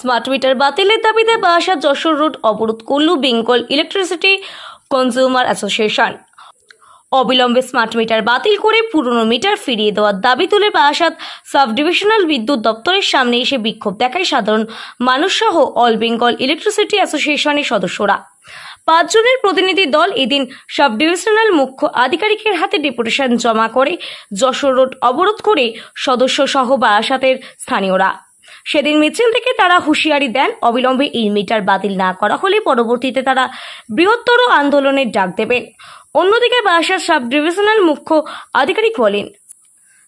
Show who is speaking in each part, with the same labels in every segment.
Speaker 1: Smart meter বাতিলের দাবিতে Barasat Jessore road অবরোধ করল বেঙ্গল ইলেকট্রিসিটি কনজিউমার অ্যাসোসিয়েশন। অবিলম্বে স্মার্ট মিটার বাতিল করে পুরনো মিটার ফিরিয়ে দেওয়ার দাবি তুলে বারাসাত সাব ডিভিশনাল বিদ্যুৎ দপ্তরের সামনে এসে বিক্ষোভ দেখায় সাধারণ মানুষ সহ অল বেঙ্গল ইলেকট্রিসিটি অ্যাসোসিয়েশনের সদস্যরা। 5 জনের প্রতিনিধি দল এদিন সাব ডিভিশনাল মুখ্য আধিকারিকের হাতে ডেপুটেশন জমা করে যশোর রোড অবরোধ করে সদস্য সহ বারাসাতের স্থানীয়রা। সেদিন মিছিল থেকে তারা হুঁশিয়ারি দেন, অবিলম্বে এই মিটার বাতিল না করা হলে পরবর্তীতে তারা বৃহত্তর আন্দোলনের ডাক দেবেন। অন্যদিকে বারাসাত সাব ডিভিশনাল মুখ্য আধিকারিক বলেন,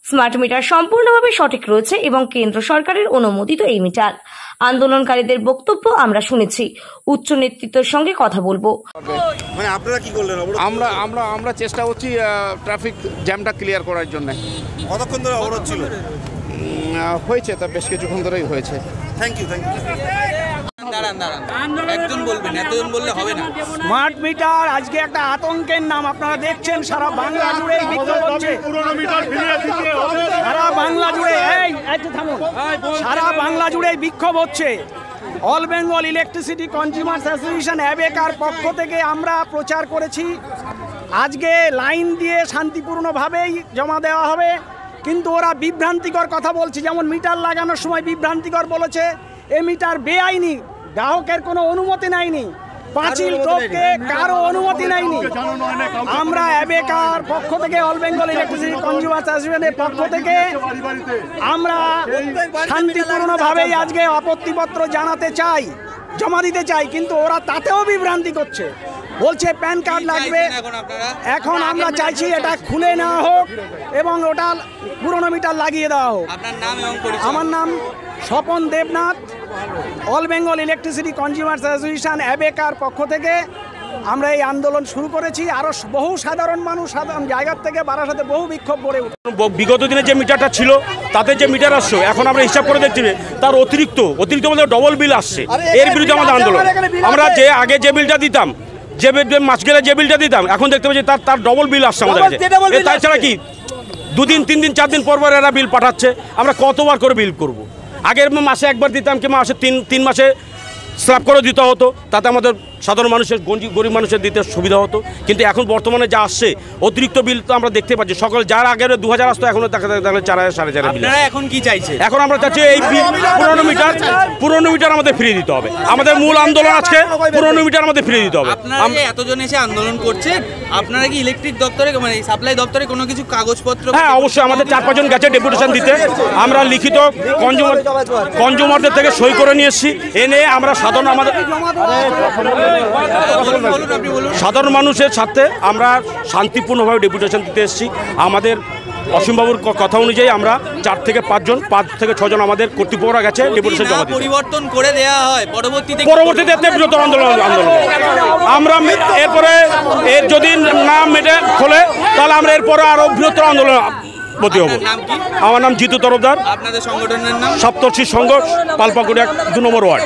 Speaker 1: স্মার্ট মিটার সম্পূর্ণভাবে সঠিক রয়েছে এবং কেন্দ্র সরকারের অনুমোদিত এই মিটার। আন্দোলনকারীদের বক্তব্য আমরা শুনেছি, উচ্চ নেতৃত্বের সঙ্গে কথা বলবো।
Speaker 2: মানে আপনারা কি করলেন?
Speaker 3: আমরা চেষ্টা করছি ট্রাফিক জ্যামটা ক্লিয়ার করার জন্য।
Speaker 2: কতক্ষণ ধরে অবরোধ ছিল?
Speaker 3: হয়েছে, তা বেশ কিছুক্ষণ ধরেই হয়েছে।
Speaker 2: Thank you.
Speaker 4: একজন বলবেন, এতজন বললে হবে না।
Speaker 5: স্মার্ট মিটার আজকে একটা আতঙ্কের নাম। আপনারা দেখছেন সারা বাংলা জুড়ে বিক্ষোভ হচ্ছে। সারা বাংলা জুড়ে সারা বাংলা জুড়ে বিক্ষোভ হচ্ছে। All Bengal Electricity Consumers Association অ্যাবেকার পক্ষ থেকে আমরা প্রচার করেছি, আজকে লাইন দিয়ে শান্তিপূর্ণভাবেই জমা দেওয়া হবে। কিন্তু ওরা বিভ্রান্তিকর কথা বলছে, যেমন মিটার লাগানোর সময় বিভ্রান্তিকর বলেছে এ মিটার বেআইনি, গ্রাহকের কোনো অনুমতি নেয়নি, পাঁচিল টপকে কারো অনুমতি নেয়নি। আমরা অ্যাবেকার পক্ষ থেকে, অল বেঙ্গল ইলেকট্রিসিটি কনজিউমার অ্যাসোসিয়েশনের পক্ষ থেকে আমরা শান্তিপূর্ণভাবেই আজকে আপত্তিপত্র জানাতে চাই, জমা দিতে চাই। কিন্তু ওরা তাতেও বিভ্রান্তি করছে, বলছে প্যান কার্ড লাগবে। এখন আমরা চাইছি এটা খুলে নেওয়া হোক এবং ওটা পুরনো মিটার লাগিয়ে দেওয়া হোক। আমার নাম Swapan Debnath, All Bengal Electricity Consumers Association অ্যাবেকার পক্ষ থেকে আমরা এই আন্দোলন শুরু করেছি। আরও বহু সাধারণ মানুষ সাধারণ জায়গার থেকে বারাসাতে বহু বিক্ষোভ গড়ে উঠে।
Speaker 6: বিগত দিনে যে মিটারটা ছিল তাতে যে মিটার আসছে, এখন আমরা হিসাব করে দেখছি তার অতিরিক্ত বলতে ডবল বিল আসছে। এর বিরুদ্ধে আমাদের আন্দোলন। আমরা যে আগে যে বিলটা দিতাম, যে মাস গেলে যে বিলটা দিতাম, এখন দেখতে পাচ্ছি তার ডবল বিল আসছে আমাদের কাছে। তাছাড়া কি 2 দিন 3 দিন 4 দিন পর এরা বিল পাঠাচ্ছে। আমরা কতবার করে বিল করব? আগের মাসে একবার দিতাম, কি মাসে 3 মাসে স্ল্যাব করে দিতে হতো, তাতে আমাদের সাধারণ মানুষের গরিব মানুষের দিতে সুবিধা হতো। কিন্তু এখন বর্তমানে যা আসছে অতিরিক্ত বিল তো আমরা দেখতে পাচ্ছি। সকল যার আগের 2000 আসতো, এখন দেখা যায় 4000 4,500 বিল।
Speaker 4: এখন কি চাইছে? এখন
Speaker 6: আমরা চাচ্ছি এই পুরনো মিটার আমাদের ফিরিয়ে দিতে হবে। আমাদের মূল আন্দোলন আজকে পুরনো মিটার আমাদের ফিরিয়ে দিতে হবে।
Speaker 4: আপনারা এতজন এসে আন্দোলন করছেন, আপনারা কি ইলেকট্রিক দপ্তরে মানে সাপ্লাই দপ্তরে কোনো কিছু কাগজপত্র?
Speaker 6: হ্যাঁ, অবশ্যই আমাদের 4-5 জন গেছে ডেপুটেশন দিতে। আমরা লিখিত কনজিউমারদের থেকে সই করে নিয়ে এসেছি। এনে আমরা সাধারণ মানুষের সাথে আমরা শান্তিপূর্ণভাবে ডেপুটেশন দিতে এসেছি। আমাদের অসীমবাবুর কথা অনুযায়ী আমরা 4 থেকে 5 জন, 5 থেকে 6 জন আমাদের কর্তৃপক্ষরা গেছে ডেপুটেশন জমা দিতে।
Speaker 4: পরিবর্তন করে দেওয়া হয় পরবর্তীতে
Speaker 6: বৃহত্তর আন্দোলন আমরা এরপরে এর যদি না মেটে খোলে তাহলে আমরা এরপরে আরো বৃহত্তর আন্দোলন প্রতি হব। আমার নাম জিতু তরফদার।
Speaker 4: আপনাদের সংগঠনের নাম?
Speaker 6: সপ্তর্ষি সংঘ, পালপাকুড়িয়া 2 নম্বর ওয়ার্ড।